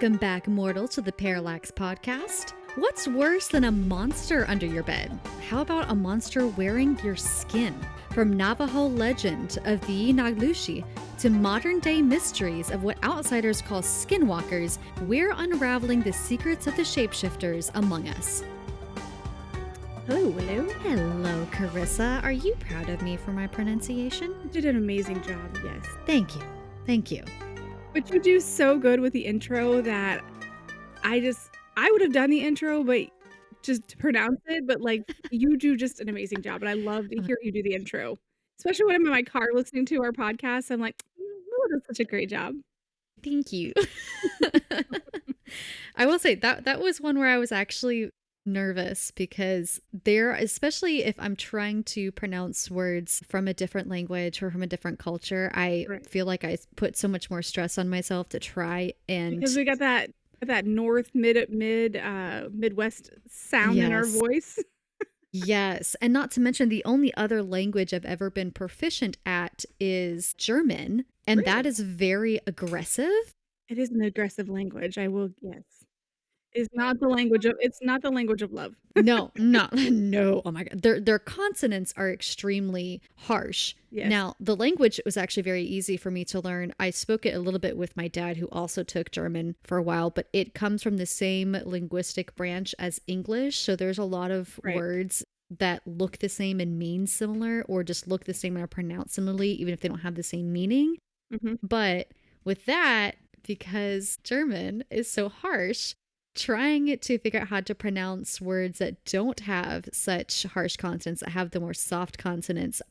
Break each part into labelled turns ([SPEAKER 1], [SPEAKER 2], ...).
[SPEAKER 1] Welcome back, mortal, to the Parallax Podcast. What's worse than a monster under your bed? How about a monster wearing your skin? From Navajo legend of the naaldlooshii to modern-day mysteries of what outsiders call skinwalkers, we're unraveling the secrets of the shapeshifters among us.
[SPEAKER 2] Hello, Willow.
[SPEAKER 1] Hello, Karisa. Are you proud of me for my pronunciation?
[SPEAKER 2] You did an amazing job, yes.
[SPEAKER 1] Thank you. Thank you.
[SPEAKER 2] But you do so good with the intro that I would have done the intro, but just to pronounce it, but like you do just an amazing job. And I love to hear you do the intro, especially when I'm in my car listening to our podcast. I'm like, oh, that's such a great job.
[SPEAKER 1] Thank you. I will say that was one where I was actually nervous because especially if I'm trying to pronounce words from a different language or from a different culture, I feel like I put so much more stress on myself to try and
[SPEAKER 2] because we got that north Midwest sound in our voice.
[SPEAKER 1] Yes, and not to mention the only other language I've ever been proficient at is German, and that is very aggressive.
[SPEAKER 2] It is an aggressive language. Yes. It's not the language of love.
[SPEAKER 1] No. Oh my God. Their consonants are extremely harsh.
[SPEAKER 2] Yes.
[SPEAKER 1] Now, the language was actually very easy for me to learn. I spoke it a little bit with my dad, who also took German for a while, but it comes from the same linguistic branch as English. So there's a lot of words that look the same and mean similar, or just look the same and are pronounced similarly, even if they don't have the same meaning.
[SPEAKER 2] Mm-hmm.
[SPEAKER 1] But with that, because German is so harsh, trying to figure out how to pronounce words that don't have such harsh consonants, that have the more soft consonants,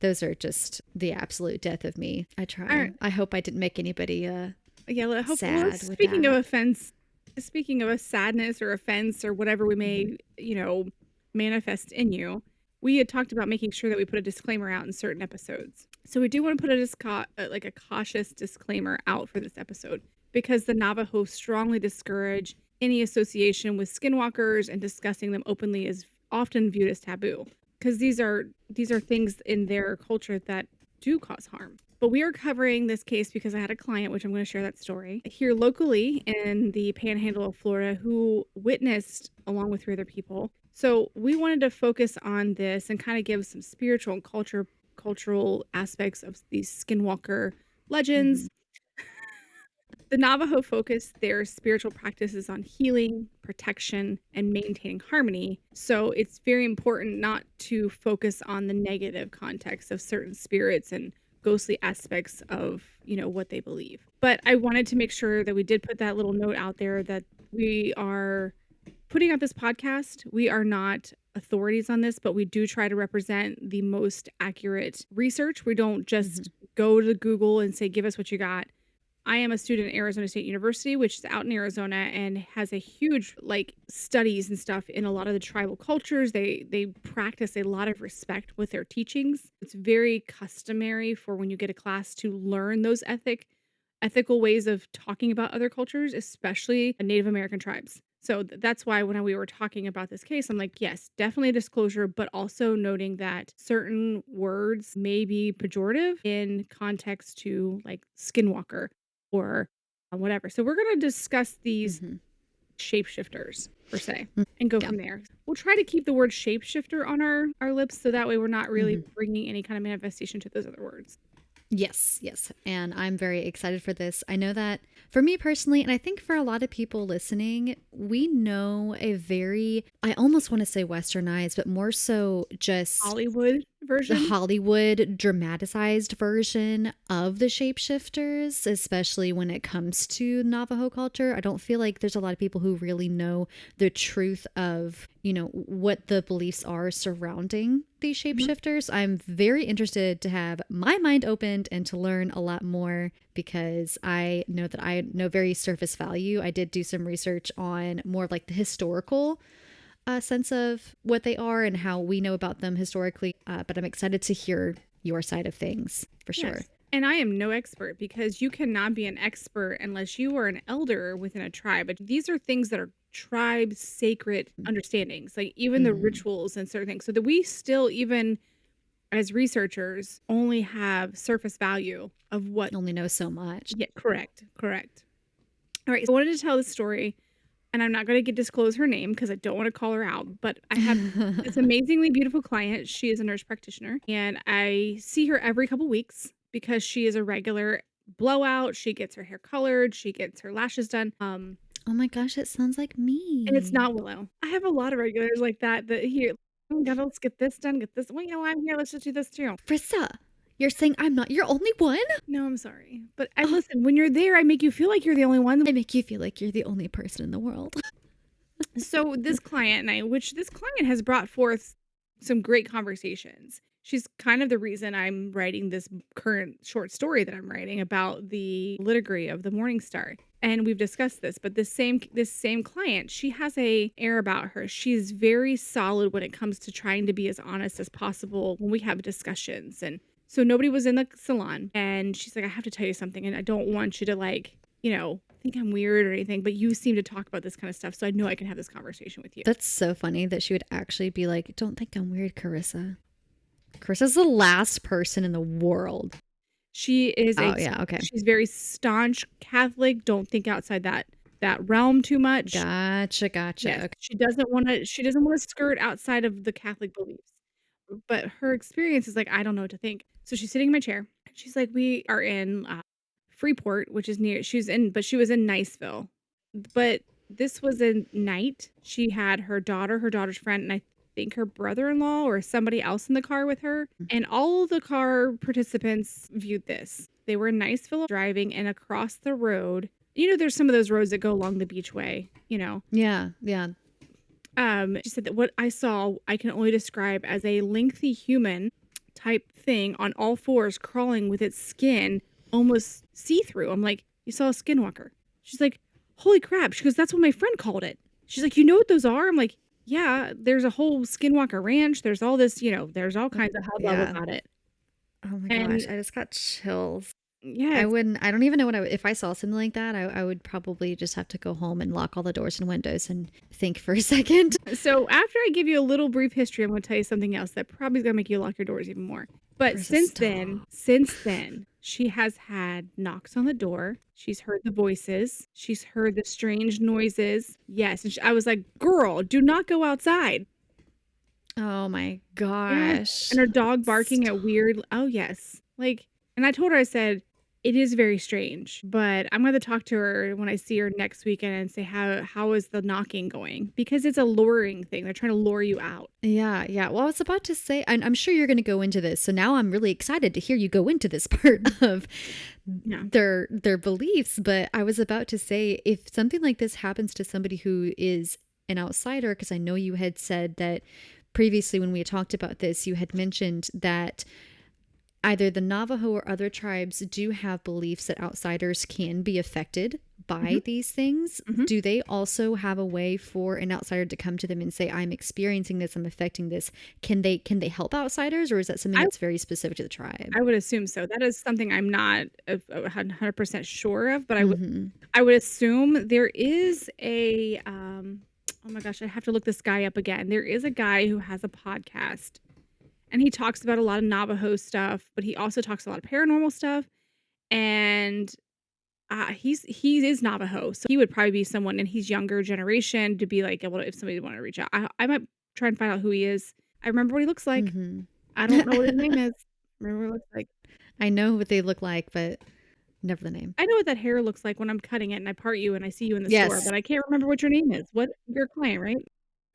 [SPEAKER 1] those are just the absolute death of me. I try. I hope I didn't make anybody sad.
[SPEAKER 2] Speaking of a sadness or offense or whatever we may, manifest in you, we had talked about making sure that we put a disclaimer out in certain episodes. So we do want to put a cautious disclaimer out for this episode, because the Navajo strongly discourage any association with skinwalkers, and discussing them openly is often viewed as taboo, because these are things in their culture that do cause harm. But we are covering this case because I had a client, which I'm going to share that story, here locally in the Panhandle of Florida, who witnessed along with 3 other people. So we wanted to focus on this and kind of give some spiritual and cultural aspects of these skinwalker legends. Mm-hmm. The Navajo focus their spiritual practices on healing, protection, and maintaining harmony. So it's very important not to focus on the negative context of certain spirits and ghostly aspects of, what they believe. But I wanted to make sure that we did put that little note out there that we are putting out this podcast. We are not authorities on this, but we do try to represent the most accurate research. We don't just go to Google and say, give us what you got. I am a student at Arizona State University, which is out in Arizona and has a huge studies and stuff in a lot of the tribal cultures. They practice a lot of respect with their teachings. It's very customary for when you get a class to learn those ethical ways of talking about other cultures, especially Native American tribes. So that's why when we were talking about this case, I'm like, yes, definitely a disclosure, but also noting that certain words may be pejorative in context to skinwalker or whatever. So we're going to discuss these shapeshifters per se and go from there. We'll try to keep the word shapeshifter on our lips, so that way we're not really bringing any kind of manifestation to those other words.
[SPEAKER 1] Yes. And I'm very excited for this. I know that for me personally, and I think for a lot of people listening, we know I almost want to say westernized, but more so just
[SPEAKER 2] Hollywood version.
[SPEAKER 1] The Hollywood dramatized version of the shapeshifters, especially when it comes to Navajo culture. I don't feel like there's a lot of people who really know the truth of, what the beliefs are surrounding these shapeshifters. I'm very interested to have my mind opened and to learn a lot more, because I know that I know very surface value. I did do some research on more of the historical sense of what they are and how we know about them historically. But I'm excited to hear your side of things for sure.
[SPEAKER 2] Yes. And I am no expert, because you cannot be an expert unless you are an elder within a tribe. But these are things that are tribe sacred understandings, even the rituals and certain things. So that we still, even as researchers, only have surface value of what.
[SPEAKER 1] Only know so much.
[SPEAKER 2] Yeah, correct. All right, so I wanted to tell this story, and I'm not going to disclose her name because I don't want to call her out, but I have this amazingly beautiful client. She is a nurse practitioner, and I see her every couple weeks because she is a regular blowout. She gets her hair colored, she gets her lashes done.
[SPEAKER 1] Oh my gosh, it sounds like me.
[SPEAKER 2] And it's not Willow. I have a lot of regulars like that here, "Oh, God, let's get this done, get this. Well, you know, I'm here. Let's just do this too."
[SPEAKER 1] Karisa, you're saying I'm not your only one?
[SPEAKER 2] No, I'm sorry. But listen, when you're there, I make you feel like you're the only one.
[SPEAKER 1] I make you feel like you're the only person in the world.
[SPEAKER 2] So this client this client has brought forth some great conversations. She's kind of the reason I'm writing this current short story that I'm writing about the liturgy of the Morning Star. And we've discussed this, but this same client, she has a air about her. She's very solid when it comes to trying to be as honest as possible when we have discussions. And so nobody was in the salon, and she's like, "I have to tell you something, and I don't want you to think I'm weird or anything, but you seem to talk about this kind of stuff, so I know I can have this conversation with you."
[SPEAKER 1] That's so funny that she would actually be like, "Don't think I'm weird, Karisa." Karisa's the last person in the world.
[SPEAKER 2] She is
[SPEAKER 1] okay.
[SPEAKER 2] She's very staunch Catholic. Don't think outside that realm too much.
[SPEAKER 1] Gotcha.
[SPEAKER 2] Yes.
[SPEAKER 1] Okay.
[SPEAKER 2] She doesn't want to skirt outside of the Catholic beliefs. But her experience is like, I don't know what to think. So she's sitting in my chair. She's like, "We are in Freeport, which is near." She was in Niceville. But this was a night. She had her daughter's friend, and I think her brother-in-law or somebody else in the car with her. And all of the car participants viewed this. They were in Niceville driving, and across the road, there's some of those roads that go along the beachway,
[SPEAKER 1] Yeah.
[SPEAKER 2] She said that what I saw, I can only describe as a lengthy human type thing on all fours crawling with its skin almost see-through. I'm like, "You saw a skinwalker?" She's like, "Holy crap." She goes, "That's what my friend called it." She's like, "You know what those are?" I'm like, "Yeah, there's a whole skinwalker ranch. There's all this, there's all kinds of hubbub about it."
[SPEAKER 1] Oh my
[SPEAKER 2] And
[SPEAKER 1] gosh, I just got chills.
[SPEAKER 2] yeah,
[SPEAKER 1] I don't even know if I saw something like that, I would probably just have to go home and lock all the doors and windows and think for a second.
[SPEAKER 2] so after I give you a little brief history, I'm going to tell you something else that probably is going to make you lock your doors even more. But since then, she has had knocks on the door. She's heard the voices. She's heard the strange noises. Yes. And I was like, "Girl, do not go outside."
[SPEAKER 1] Oh my
[SPEAKER 2] Yes.
[SPEAKER 1] gosh.
[SPEAKER 2] And her dog barking at weird. Oh, yes. And I told her, I said, "It is very strange, but I'm going to talk to her when I see her next weekend and say, how is the knocking going?" Because it's a luring thing. They're trying to lure you out.
[SPEAKER 1] Yeah. Well, I was about to say, I'm sure you're going to go into this. So now I'm really excited to hear you go into this part of their beliefs. But I was about to say, if something like this happens to somebody who is an outsider, because I know you had said that previously when we had talked about this, you had mentioned that either the Navajo or other tribes do have beliefs that outsiders can be affected by these things. Do they also have a way for an outsider to come to them and say, "I'm experiencing this, I'm affecting this"? Can they help outsiders, or is that something that's very specific to the tribe?
[SPEAKER 2] I would assume so. That is something I'm not 100% sure of, but I would assume there is a oh my gosh, I have to look this guy up again. There is a guy who has a podcast, and he talks about a lot of Navajo stuff, but he also talks a lot of paranormal stuff. And he is Navajo, so he would probably be someone, and he's younger generation, to be like able to, if somebody wanted to reach out. I might try and find out who he is. I remember what he looks like. I don't know what his name is. Remember what he looks like.
[SPEAKER 1] I know what they look like, but never the name.
[SPEAKER 2] I know what that hair looks like when I'm cutting it and I part you and I see you in the store, but I can't remember what your name is. What You're a client, right?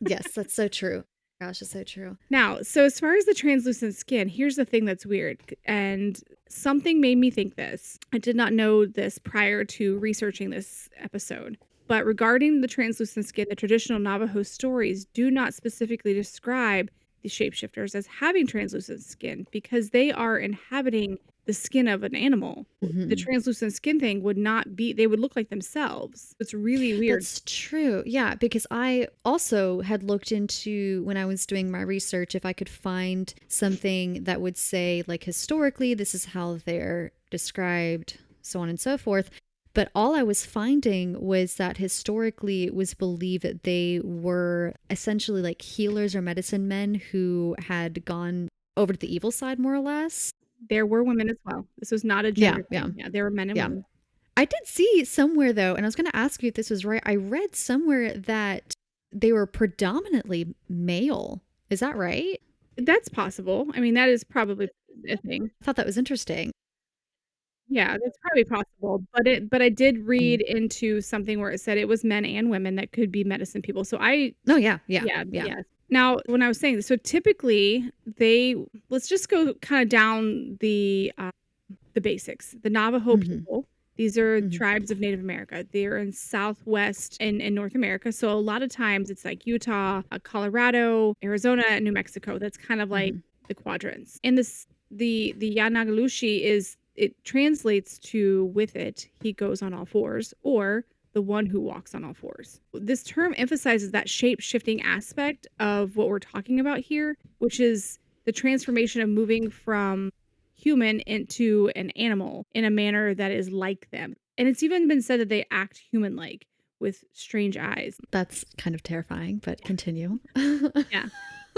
[SPEAKER 1] Yes, that's so true. Gosh, it's so true.
[SPEAKER 2] Now, so as far as the translucent skin, here's the thing that's weird, and something made me think this. I did not know this prior to researching this episode, but regarding the translucent skin, the traditional Navajo stories do not specifically describe the shapeshifters as having translucent skin because they are inhabiting the skin of an animal. The translucent skin thing would not be, they would look like themselves. It's really weird.
[SPEAKER 1] That's true. Yeah, because I also had looked into, when I was doing my research, if I could find something that would say, like, historically, this is how they're described, so on and so forth. But all I was finding was that historically it was believed that they were essentially like healers or medicine men who had gone over to the evil side, more or less.
[SPEAKER 2] There were women as well. This was not a gender thing. Yeah, there were men and women.
[SPEAKER 1] I did see somewhere though, and I was going to ask you if this was right. I read somewhere that they were predominantly male. Is that right?
[SPEAKER 2] That's possible. I mean, that is probably a thing.
[SPEAKER 1] I thought that was interesting.
[SPEAKER 2] Yeah, that's probably possible, but I did
[SPEAKER 1] Mm.
[SPEAKER 2] read into something where it said it was men and women that could be medicine people. So
[SPEAKER 1] Oh yeah, yeah,
[SPEAKER 2] yeah,
[SPEAKER 1] yeah.
[SPEAKER 2] yeah. Now, when I was saying this, so typically let's just go kind of down the basics. The Navajo
[SPEAKER 1] Hmm.
[SPEAKER 2] people, these are
[SPEAKER 1] Hmm.
[SPEAKER 2] tribes of Native America. They're in Southwest and in North America. So a lot of times it's like Utah, Colorado, Arizona, and New Mexico. That's kind of like
[SPEAKER 1] Hmm.
[SPEAKER 2] the quadrants. And the naaldlooshii is, it translates to with it, he goes on all fours, or the one who walks on all fours. This term emphasizes that shape-shifting aspect of what we're talking about here, which is the transformation of moving from human into an animal in a manner that is like them. And it's even been said that they act human-like with strange eyes.
[SPEAKER 1] That's kind of terrifying, but continue.
[SPEAKER 2] Yeah.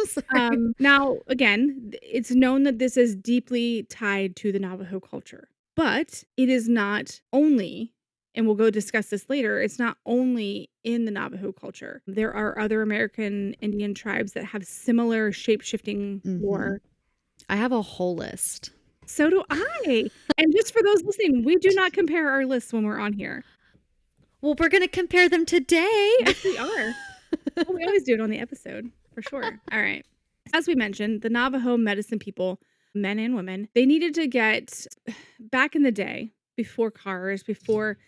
[SPEAKER 1] Sorry.
[SPEAKER 2] Now, again, it's known that this is deeply tied to the Navajo culture, but it is not only, and we'll go discuss this later, it's not only in the Navajo culture. There are other American Indian tribes that have similar shape-shifting
[SPEAKER 1] Hmm.
[SPEAKER 2] lore.
[SPEAKER 1] I have a whole list.
[SPEAKER 2] So do I. And just for those listening, we do not compare our lists when we're on here.
[SPEAKER 1] Well, we're going to compare them today.
[SPEAKER 2] Yes, we are. Well, we always do it on the episode, for sure. All right. As we mentioned, the Navajo medicine people, men and women, they needed to get, back in the day, before cars, before,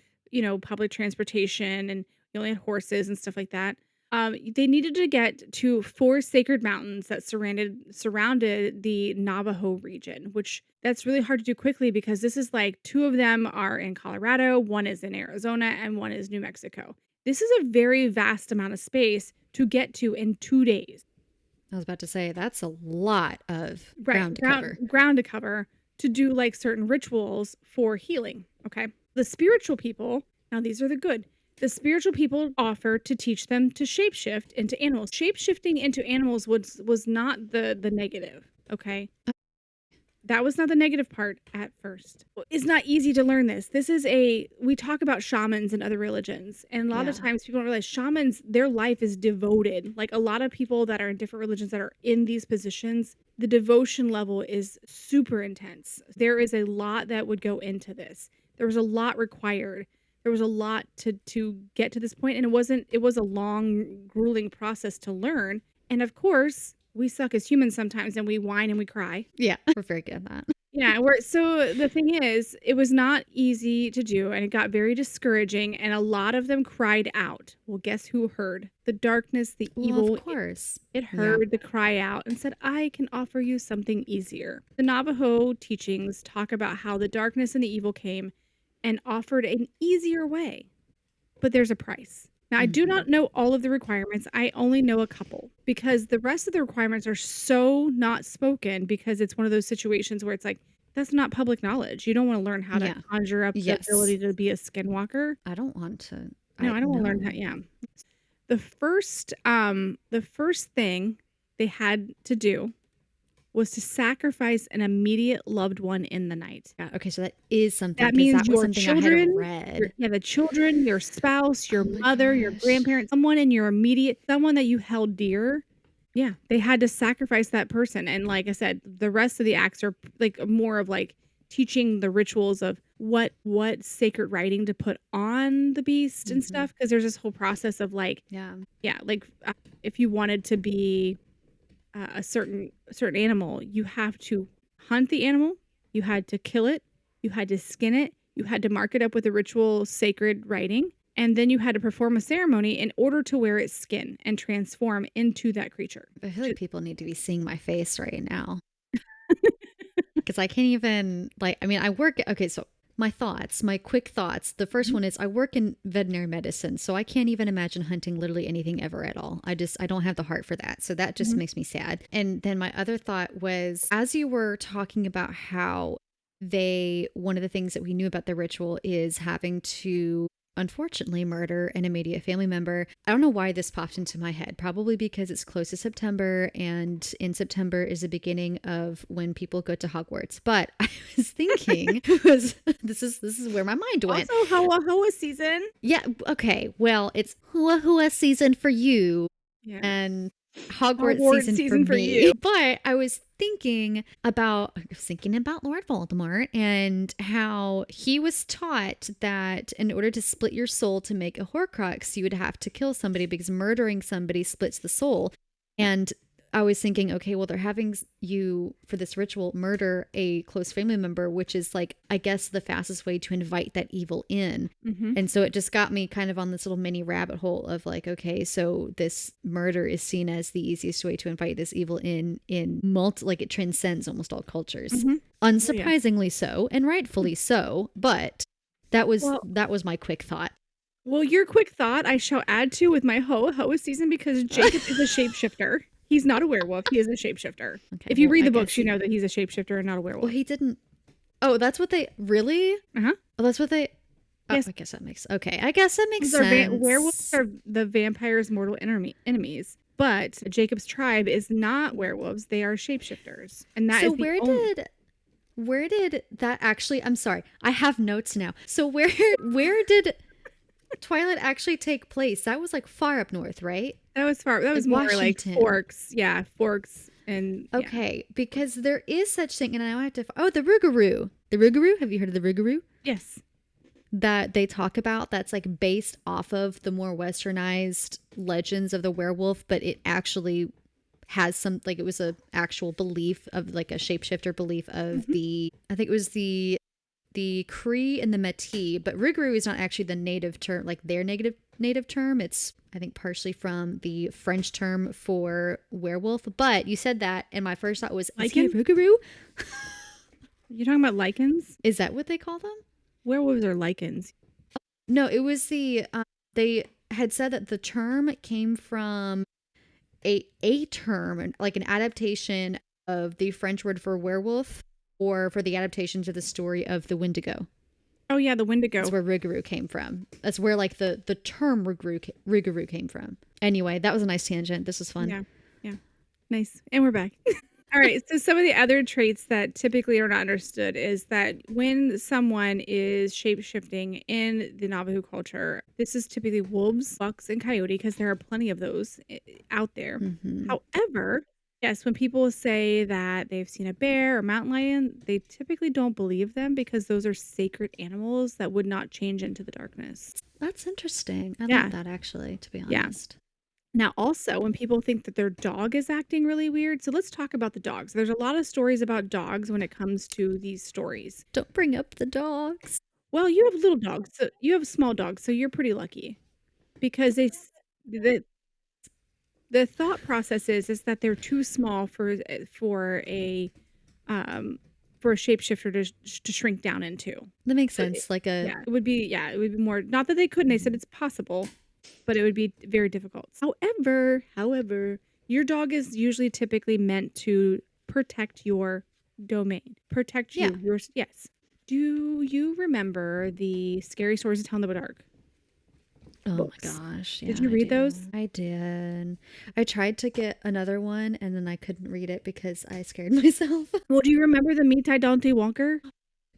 [SPEAKER 2] public transportation, and you only had horses and stuff like that. They needed to get to 4 sacred mountains that surrounded the Navajo region, which that's really hard to do quickly because this is like 2 of them are in Colorado, 1 is in Arizona, and 1 is New Mexico. This is a very vast amount of space to get to in 2 days.
[SPEAKER 1] I was about to say that's a lot of
[SPEAKER 2] Right,
[SPEAKER 1] ground to cover.
[SPEAKER 2] ground to cover to do like certain rituals for healing. Okay. The spiritual people, now these are the good. The spiritual people offer to teach them to shapeshift into animals. Shapeshifting into animals was not the negative. Okay. That was not the negative part at first. It's not easy to learn this. We talk about shamans and other religions, and a lot of
[SPEAKER 1] Yeah.
[SPEAKER 2] times people don't realize shamans, their life is devoted. Like a lot of people that are in different religions that are in these positions, the devotion level is super intense. There is a lot that would go into this. There was a lot required. There was a lot to get to this point, and it was a long, grueling process to learn. And of course, we suck as humans sometimes and we whine and we cry.
[SPEAKER 1] Yeah. We're very good at that.
[SPEAKER 2] Yeah, so the thing is, it was not easy to do and it got very discouraging and a lot of them cried out. Well, guess who heard? The darkness, the
[SPEAKER 1] Well,
[SPEAKER 2] evil.
[SPEAKER 1] of course.
[SPEAKER 2] It
[SPEAKER 1] Yeah.
[SPEAKER 2] heard the cry out and said, I can offer you something easier. The Navajo teachings talk about how the darkness and the evil came and offered an easier way. But there's a price. Now, I do not know all of the requirements. I only know a couple because the rest of the requirements are so not spoken because it's one of those situations where it's like, that's not public knowledge. You don't want to learn how to
[SPEAKER 1] Yeah.
[SPEAKER 2] conjure up the
[SPEAKER 1] Yes.
[SPEAKER 2] ability to be a skinwalker.
[SPEAKER 1] I don't want to.
[SPEAKER 2] No, I don't want to learn
[SPEAKER 1] no.
[SPEAKER 2] how. Yeah. The first thing they had to do was to sacrifice an immediate loved one in the night.
[SPEAKER 1] Yeah. Okay. So that is something,
[SPEAKER 2] That
[SPEAKER 1] because
[SPEAKER 2] means
[SPEAKER 1] that was
[SPEAKER 2] your
[SPEAKER 1] something I had
[SPEAKER 2] children,
[SPEAKER 1] read.
[SPEAKER 2] the children, your spouse, your
[SPEAKER 1] Oh my
[SPEAKER 2] mother, your
[SPEAKER 1] gosh.
[SPEAKER 2] grandparents, someone in your immediate, someone that you held dear. Yeah, they had to sacrifice that person. And like I said, the rest of the acts are like more of like teaching the rituals of what sacred writing to put on the beast and stuff. Because there's this whole process of like,
[SPEAKER 1] Yeah.
[SPEAKER 2] like if you wanted to be a certain animal, you have to hunt the animal, you had to kill it, you had to skin it, you had to mark it up with a ritual sacred writing, and then you had to perform a ceremony in order to wear its skin and transform into that creature.
[SPEAKER 1] I feel like people need to be seeing my face right now. Because I can't even, like, I mean, I work, okay, so my quick thoughts. The first one is I work in veterinary medicine, so I can't even imagine hunting literally anything ever at all. I don't have the heart for that. So that just makes me sad. And then my other thought was, as you were talking about how one of the things that we knew about the ritual is having to unfortunately murder an immediate family member. I don't know why this popped into my head. Probably because it's close to September, and in September is the beginning of when people go to Hogwarts. But I was thinking, this is where my mind went.
[SPEAKER 2] Also, Hoa Hoa season.
[SPEAKER 1] Yeah. Okay. Well, it's Hua Hua season for you,
[SPEAKER 2] Yeah.
[SPEAKER 1] and Hogwarts season for me.
[SPEAKER 2] you.
[SPEAKER 1] But I was thinking about Lord Voldemort and how he was taught that in order to split your soul to make a Horcrux, you would have to kill somebody because murdering somebody splits the soul. And I was thinking, okay, well, they're having you for this ritual murder a close family member, which is like, I guess, the fastest way to invite that evil in.
[SPEAKER 2] Mm-hmm.
[SPEAKER 1] And so it just got me kind of on this little mini rabbit hole of like, okay, so this murder is seen as the easiest way to invite this evil in like it transcends almost all cultures.
[SPEAKER 2] Mm-hmm.
[SPEAKER 1] Unsurprisingly so, and rightfully so. But that was my quick thought.
[SPEAKER 2] Well, your quick thought I shall add to with my Hoa Hoa season because Jacob is a shapeshifter. He's not a werewolf. He is a shapeshifter. Okay, if you read the books, you know that he's a shapeshifter and not a werewolf.
[SPEAKER 1] Well, he didn't. Oh, that's what they really?
[SPEAKER 2] Uh-huh.
[SPEAKER 1] Oh, that's what they.
[SPEAKER 2] Yes.
[SPEAKER 1] I guess that makes. Okay, I guess that makes sense.
[SPEAKER 2] Werewolves are the vampire's mortal enemies, but Jacob's tribe is not werewolves. They are shapeshifters, and that
[SPEAKER 1] so
[SPEAKER 2] is
[SPEAKER 1] where did that actually? I'm sorry, I have notes now. So where did Twilight actually take place? That was like far up north, right?
[SPEAKER 2] That was far. That was more
[SPEAKER 1] Washington.
[SPEAKER 2] like Forks. Yeah, Forks and
[SPEAKER 1] okay, because there is such thing, and I have to. Oh, the Rougarou. The Rougarou. Have you heard of the Rougarou?
[SPEAKER 2] Yes.
[SPEAKER 1] That they talk about. That's like based off of the more westernized legends of the werewolf, but it actually has some, like, it was a actual belief of like a shapeshifter belief of the. I think it was the Cree and the Métis, but Rougarou is not actually the native term, like their native term. It's, I think, partially from the French term for werewolf. But you said that, and my first thought was, is he a Rougarou?
[SPEAKER 2] You're talking about lichens?
[SPEAKER 1] Is that what they call them?
[SPEAKER 2] Werewolves are lichens.
[SPEAKER 1] No, it was the, they had said that the term came from a term, like an adaptation of the French word for werewolf, or for the adaptation to the story of the Wendigo.
[SPEAKER 2] Oh yeah, the Wendigo.
[SPEAKER 1] That's where Rougarou came from. That's where like the term Rougarou came from. Anyway, that was a nice tangent. This was fun.
[SPEAKER 2] Yeah. Nice. And we're back. All right. So some of the other traits that typically are not understood is that when someone is shape-shifting in the Navajo culture, this is typically wolves, bucks, and coyote because there are plenty of those out there.
[SPEAKER 1] Mm-hmm.
[SPEAKER 2] However, yes, when people say that they've seen a bear or mountain lion, they typically don't believe them because those are sacred animals that would not change into the darkness.
[SPEAKER 1] That's interesting. I love that, actually, to be honest.
[SPEAKER 2] Now, also, when people think that their dog is acting really weird, so let's talk about the dogs. There's a lot of stories about dogs when it comes to these stories.
[SPEAKER 1] Don't bring up the dogs.
[SPEAKER 2] Well, you have little dogs. So you have small dogs, so you're pretty lucky. Because the thought process is that they're too small for a shapeshifter to shrink down into.
[SPEAKER 1] That makes sense.
[SPEAKER 2] It would be more, not that they couldn't, they said it's possible, but it would be very difficult. However, your dog is usually typically meant to protect your domain, protect you.
[SPEAKER 1] Yeah.
[SPEAKER 2] Yes. Do you remember the Scary Stories to Tell in the Dark?
[SPEAKER 1] Oh
[SPEAKER 2] books?
[SPEAKER 1] My gosh. Yeah,
[SPEAKER 2] did you read those?
[SPEAKER 1] I did. I tried to get another one and then I couldn't read it because I scared myself.
[SPEAKER 2] Well, do you remember the Mitai Dante Wonker?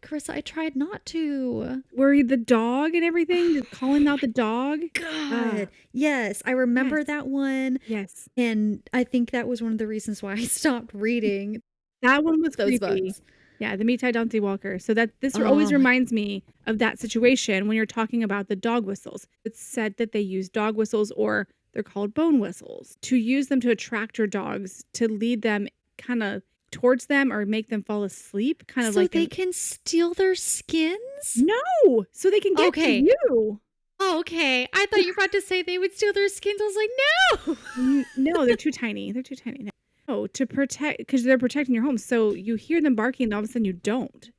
[SPEAKER 1] Karisa, I tried not to.
[SPEAKER 2] Where the dog and everything, calling out the dog.
[SPEAKER 1] God. Yes, I remember that one.
[SPEAKER 2] Yes.
[SPEAKER 1] And I think that was one of the reasons why I stopped reading.
[SPEAKER 2] That one was
[SPEAKER 1] those
[SPEAKER 2] creepy.
[SPEAKER 1] books.
[SPEAKER 2] Yeah, the Mitai Dante Walker. So that this always reminds me of that situation when you're talking about the dog whistles. It's said that they use dog whistles, or they're called bone whistles, to use them to attract your dogs, to lead them kind of towards them or make them fall asleep, kind of
[SPEAKER 1] so
[SPEAKER 2] like
[SPEAKER 1] they can steal their skins?
[SPEAKER 2] No, so they can get to you.
[SPEAKER 1] Oh, okay. I thought you were about to say they would steal their skins. I was like, no.
[SPEAKER 2] No, they're too tiny. They're too tiny. No, to protect, because they're protecting your home. So you hear them barking, and all of a sudden you don't.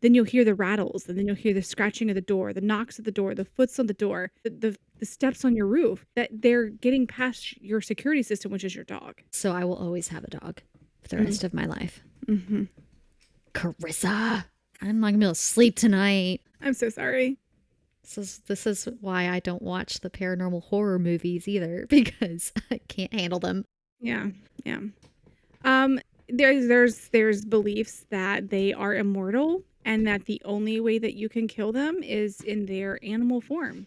[SPEAKER 2] Then you'll hear the rattles, and then you'll hear the scratching of the door, the knocks at the door, the foots on the door, the steps on your roof, that they're getting past your security system, which is your dog.
[SPEAKER 1] So I will always have a dog for the rest of my life.
[SPEAKER 2] Mm-hmm.
[SPEAKER 1] Karisa, I'm not going to be able to sleep tonight.
[SPEAKER 2] I'm so sorry.
[SPEAKER 1] This is why I don't watch the paranormal horror movies either, because I can't handle them.
[SPEAKER 2] Yeah, yeah. There's beliefs that they are immortal and that the only way that you can kill them is in their animal form.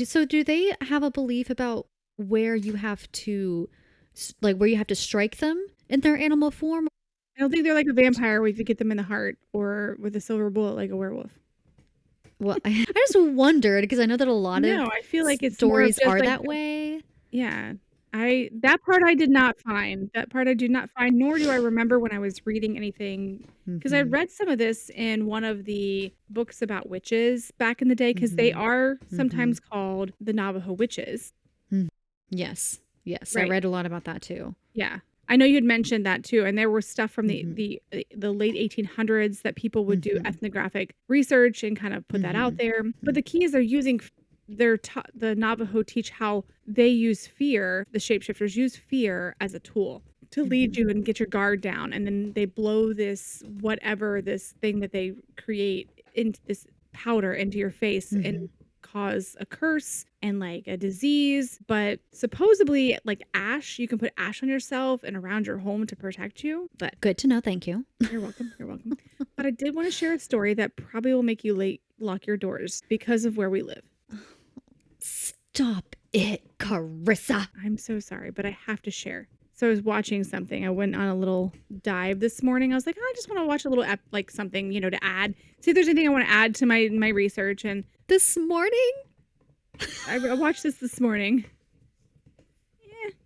[SPEAKER 1] So do they have a belief about where you have to, where you have to strike them in their animal form?
[SPEAKER 2] I don't think they're like a vampire where you could get them in the heart or with a silver bullet like a werewolf.
[SPEAKER 1] Well, I just wondered because I know that a lot of
[SPEAKER 2] I feel like it's
[SPEAKER 1] stories
[SPEAKER 2] more
[SPEAKER 1] are
[SPEAKER 2] of just
[SPEAKER 1] that way.
[SPEAKER 2] Yeah. That part I did not find. That part I did not find, nor do I remember when I was reading anything. Because I
[SPEAKER 1] Mhm.
[SPEAKER 2] read some of this in one of the books about witches back in the day, because they
[SPEAKER 1] Mhm.
[SPEAKER 2] are sometimes
[SPEAKER 1] Mhm.
[SPEAKER 2] called the Navajo witches.
[SPEAKER 1] Yes. Yes. I
[SPEAKER 2] Right.
[SPEAKER 1] read a lot about that too.
[SPEAKER 2] Yeah. I know you had mentioned that too. And there was stuff from
[SPEAKER 1] Mhm.
[SPEAKER 2] the late 1800s that people would do
[SPEAKER 1] Mhm.
[SPEAKER 2] ethnographic research and kind of put that out
[SPEAKER 1] Mhm.
[SPEAKER 2] there. But the key is they're using the Navajo teach how they use fear, the shapeshifters use fear as a tool to lead you and get your guard down. And then they blow this thing that they create into this powder into your face and
[SPEAKER 1] Mhm.
[SPEAKER 2] cause a curse and like a disease. But supposedly, like ash, you can put ash on yourself and around your home to protect you. But
[SPEAKER 1] Good to know. Thank you.
[SPEAKER 2] you're welcome. You're welcome. But I did want to share a story that probably will make you lock your doors because of where we live.
[SPEAKER 1] Stop it, Karissa.
[SPEAKER 2] I'm so sorry, but I have to share. So I was watching something. I went on a little dive this morning. I was like, I just want to watch a little like something, to add. See if there's anything I want to add to my research. And
[SPEAKER 1] This morning?
[SPEAKER 2] I watched this morning.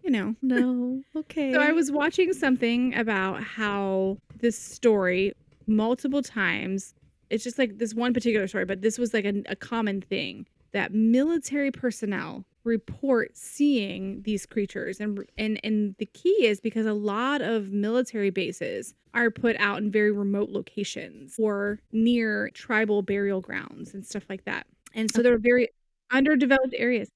[SPEAKER 2] Yeah.
[SPEAKER 1] No. Okay.
[SPEAKER 2] So I was watching something about how this story multiple times, it's just like this one particular story, but this was like a common thing that military personnel report seeing these creatures. And the key is because a lot of military bases are put out in very remote locations or near tribal burial grounds and stuff like that. And so they're very underdeveloped areas.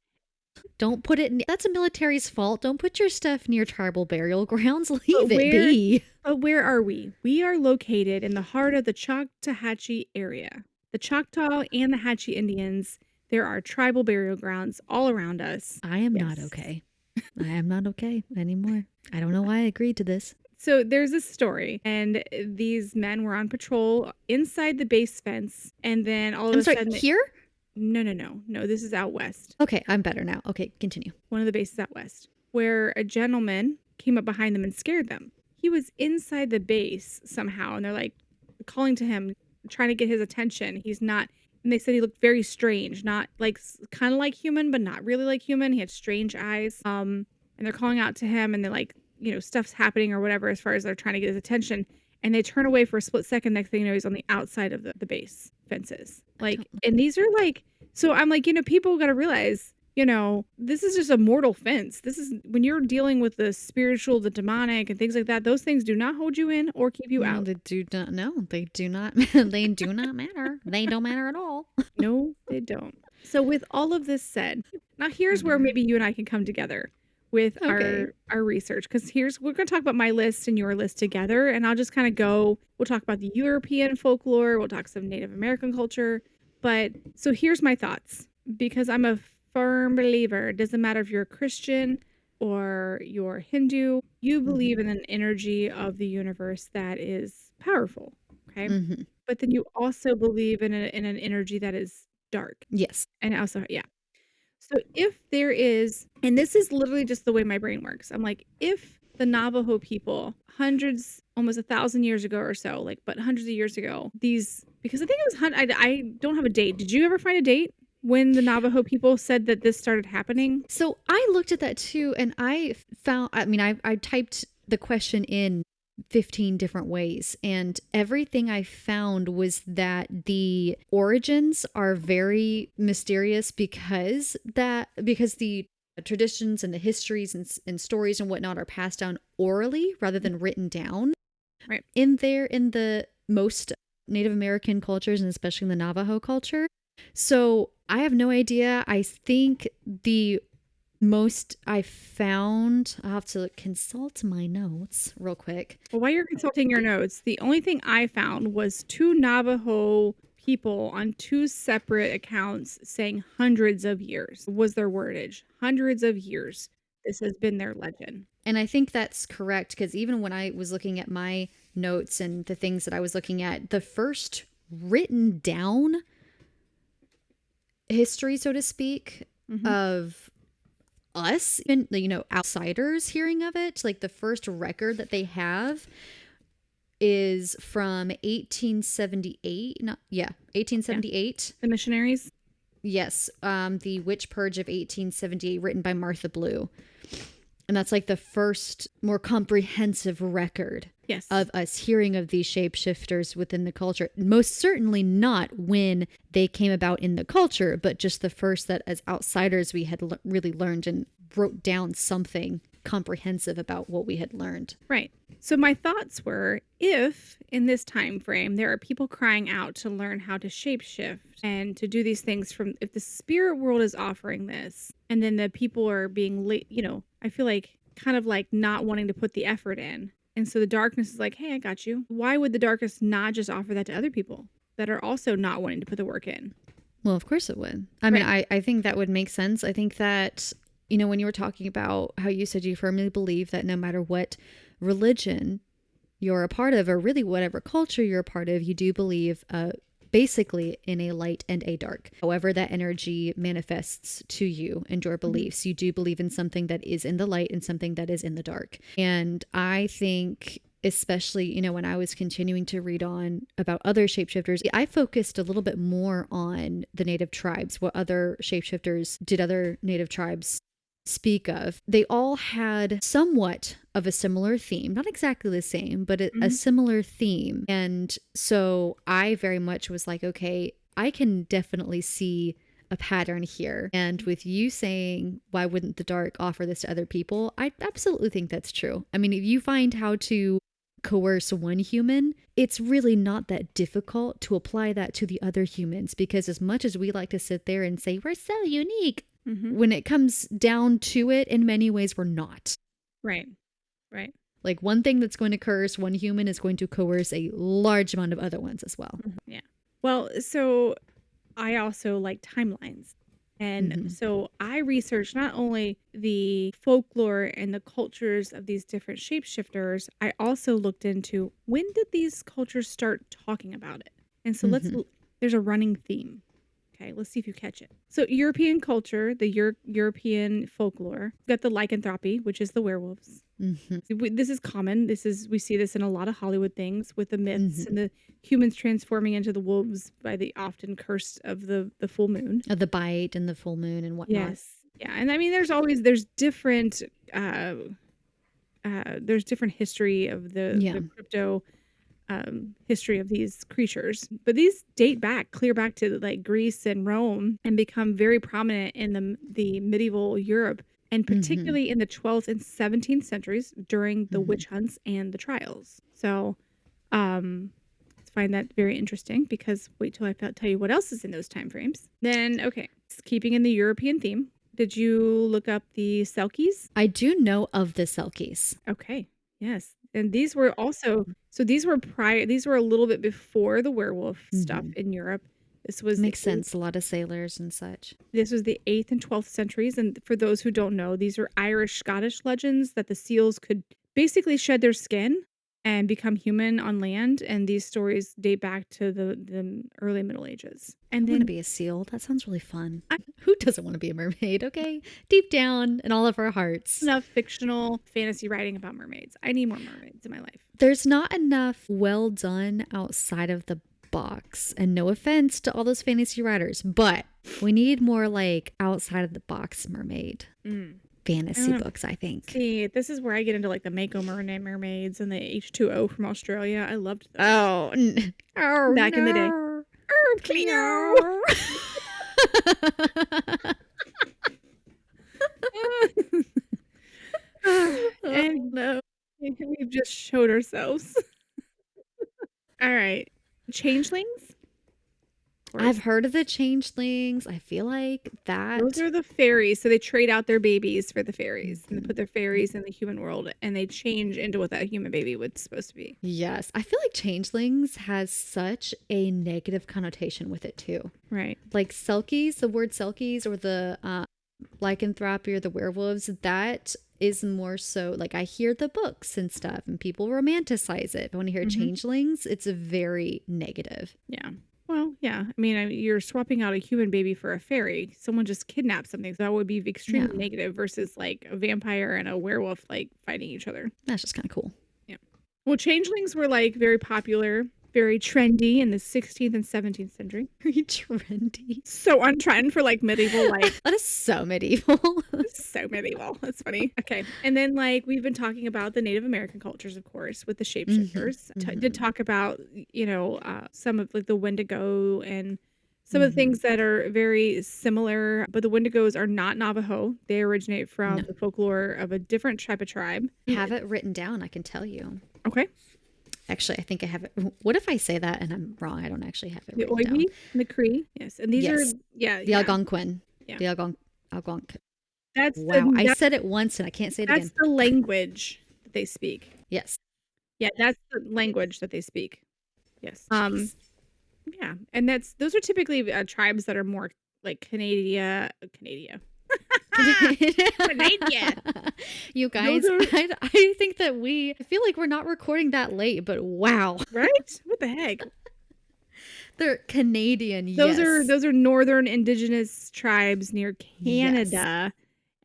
[SPEAKER 1] Don't put it that's a military's fault. Don't put your stuff near tribal burial grounds.
[SPEAKER 2] But
[SPEAKER 1] Leave it be.
[SPEAKER 2] where are we? We are located in the heart of the Choctawhatchee area. The Choctaw and the Hatchie Indians, there are tribal burial grounds all around us.
[SPEAKER 1] I am not
[SPEAKER 2] Yes.
[SPEAKER 1] okay. I am not okay anymore. I don't know why I agreed to this.
[SPEAKER 2] So there's a story, and these men were on patrol inside the base fence, and then all of
[SPEAKER 1] I'm
[SPEAKER 2] a
[SPEAKER 1] sorry,
[SPEAKER 2] sudden...
[SPEAKER 1] here?
[SPEAKER 2] No, this is out west.
[SPEAKER 1] Okay, I'm better now. Okay, continue.
[SPEAKER 2] One of the bases out west, where a gentleman came up behind them and scared them. He was inside the base somehow, and they're like calling to him, trying to get his attention. He's not, and they said he looked very strange, not like kind of like human, but not really like human. He had strange eyes. And they're calling out to him, and they're like, stuff's happening or whatever as far as they're trying to get his attention. And they turn away for a split second. Next thing you know, he's on the outside of the base fences. Like, and these are like, so I'm like, people got to realize, this is just a mortal fence. This is when you're dealing with the spiritual, the demonic, and things like that. Those things do not hold you in or keep you
[SPEAKER 1] No,
[SPEAKER 2] out.
[SPEAKER 1] they do not. No, they do not. They do not matter. They don't matter at all.
[SPEAKER 2] No, they don't. So with all of this said, now here's where maybe you and I can come together with
[SPEAKER 1] Okay.
[SPEAKER 2] our research, because we're going to talk about my list and your list together, and I'll just kind of go. We'll talk about the European folklore. We'll talk some Native American culture. But so here's my thoughts, because I'm a firm believer. It doesn't matter if you're a Christian or you're Hindu, you believe in an energy of the universe that is powerful. Okay.
[SPEAKER 1] Mm-hmm.
[SPEAKER 2] But then you also believe in an energy that is dark.
[SPEAKER 1] Yes.
[SPEAKER 2] And also, yeah. So if there is, and this is literally just the way my brain works, I'm like, if the Navajo people, hundreds, almost 1,000 years ago or so, but hundreds of years ago, because I think it was, I don't have a date. Did you ever find a date when the Navajo people said that this started happening?
[SPEAKER 1] So I looked at that too, and I found, I typed the question in 15 different ways, and everything I found was that the origins are very mysterious because the traditions and the histories and stories and whatnot are passed down orally rather than written down.
[SPEAKER 2] Right.
[SPEAKER 1] In the most Native American cultures, and especially in the Navajo culture. So I have no idea. I think the most I found, I'll have to consult my notes real quick.
[SPEAKER 2] Well, while you're consulting your notes, the only thing I found was 2 Navajo people on 2 separate accounts saying hundreds of years was their wordage. Hundreds of years. This has been their legend.
[SPEAKER 1] And I think that's correct, because even when I was looking at my notes and the things that I was looking at, the first written down history, so to speak, of us, and outsiders hearing of it, like the first record that they have is from 1878. 1878.
[SPEAKER 2] The missionaries?
[SPEAKER 1] Yes. The Witch Purge of 1878, written by Martha Blue. And that's like the first more comprehensive record of us hearing of these shapeshifters within the culture. Most certainly not when they came about in the culture, but just the first that as outsiders we had really learned and wrote down something comprehensive about what we had learned.
[SPEAKER 2] Right. So my thoughts were, if in this time frame there are people crying out to learn how to shapeshift and to do these things, if the spirit world is offering this, and then the people are being I feel like kind of like not wanting to put the effort in. And so the darkness is like, hey, I got you. Why would the darkness not just offer that to other people that are also not wanting to put the work in?
[SPEAKER 1] Well, of course it would. I mean, I think that would make sense. I think that, when you were talking about how you said you firmly believe that no matter what religion you're a part of, or really whatever culture you're a part of, you do believe basically in a light and a dark. However that energy manifests to you and your beliefs, you do believe in something that is in the light and something that is in the dark. And I think, especially, when I was continuing to read on about other shapeshifters, I focused a little bit more on the native tribes, what other shapeshifters did other native tribes speak of. They all had somewhat of a similar theme, not exactly the same, but a similar theme. And so I very much was like, okay, I can definitely see a pattern here. And with you saying, why wouldn't the dark offer this to other people? I absolutely think that's true. I mean, if you find how to coerce one human, it's really not that difficult to apply that to the other humans, because as much as we like to sit there and say we're so unique, when it comes down to it, in many ways we're not.
[SPEAKER 2] Right.
[SPEAKER 1] Like, one thing that's going to coerce one human is going to coerce a large amount of other ones as well.
[SPEAKER 2] Yeah. Well, so I also like timelines. And so I researched not only the folklore and the cultures of these different shapeshifters, I also looked into, when did these cultures start talking about it? And so there's a running theme. Okay, let's see if you catch it. So European culture, the European folklore, got the lycanthropy, which is the werewolves. This is common. We see this in a lot of Hollywood things, with the myths and the humans transforming into the wolves by the often curse of the full moon.
[SPEAKER 1] Of the bite and the full moon and whatnot.
[SPEAKER 2] Yes. Yeah. And I mean, there's different history of the crypto history of these creatures, but these date clear back to like Greece and Rome, and become very prominent in the medieval Europe, and particularly in the 12th and 17th centuries during the witch hunts and the trials. So I find that very interesting, because wait till I tell you what else is in those time frames. Then, okay, keeping in the European theme, did you look up the selkies?
[SPEAKER 1] I do know of the selkies.
[SPEAKER 2] Okay. Yes. And these were also, these were a little bit before the werewolf stuff in Europe. This was
[SPEAKER 1] makes sense. A lot of sailors and such.
[SPEAKER 2] This was the 8th and 12th centuries. And for those who don't know, these are Irish Scottish legends that the seals could basically shed their skin and become human on land. And these stories date back to the early Middle Ages. And
[SPEAKER 1] I want to be a seal. That sounds really fun. Who doesn't want to be a mermaid? Okay, deep down in all of our hearts.
[SPEAKER 2] Enough fictional fantasy writing about mermaids. I need more mermaids in my life.
[SPEAKER 1] There's not enough well done outside of the box, and no offense to all those fantasy writers, but we need more like outside of the box mermaid fantasy books, I think.
[SPEAKER 2] See, this is where I get into like the Mako mermaids and the H2O from Australia. I loved those. Back in the day. Oh, Cleo. And no, we've just showed ourselves. All right. Changelings? course.
[SPEAKER 1] I've heard of the changelings. I feel like that.
[SPEAKER 2] Those are the fairies. So they trade out their babies for the fairies and they put their fairies in the human world and they change into what that human baby was supposed to be.
[SPEAKER 1] Yes. I feel like changelings has such a negative connotation with it too.
[SPEAKER 2] Right.
[SPEAKER 1] Like selkies, the word selkies or the lycanthropy or the werewolves, that is more so like I hear the books and stuff and people romanticize it. But when I hear changelings, it's a very negative.
[SPEAKER 2] Yeah. Well, yeah. I mean, you're swapping out a human baby for a fairy. Someone just kidnapped something. So that would be extremely negative versus like a vampire and a werewolf like fighting each other.
[SPEAKER 1] That's just kind of cool.
[SPEAKER 2] Yeah. Well, changelings were like very popular, very trendy in the 16th and 17th century.
[SPEAKER 1] Very trendy.
[SPEAKER 2] So on trend for like medieval life.
[SPEAKER 1] That is so medieval.
[SPEAKER 2] So medieval. That's funny. Okay. And then like we've been talking about the Native American cultures, of course, with the shapeshifters. Did talk about, some of like the Wendigo and some of the things that are very similar, but the Wendigos are not Navajo. They originate from the folklore of a different type of tribe.
[SPEAKER 1] I have it written down. I can tell you.
[SPEAKER 2] Okay.
[SPEAKER 1] Actually, I think I have it. What if I say that and I'm wrong? I don't actually have it
[SPEAKER 2] The
[SPEAKER 1] written down.
[SPEAKER 2] Oiwi and the Cree. Yes. And these are,
[SPEAKER 1] the Algonquin.
[SPEAKER 2] Yeah.
[SPEAKER 1] The Algonquin.
[SPEAKER 2] That's
[SPEAKER 1] I said it once and I can't say it again.
[SPEAKER 2] That's the language that they speak.
[SPEAKER 1] Yes.
[SPEAKER 2] Yeah, that's the language that they speak. Yes.
[SPEAKER 1] Jeez.
[SPEAKER 2] Yeah, and those are typically tribes that are more like Canada.
[SPEAKER 1] You guys, I think that I feel like we're not recording that late, but wow.
[SPEAKER 2] Right? What the heck?
[SPEAKER 1] They're Canadian.
[SPEAKER 2] Those are northern indigenous tribes near Canada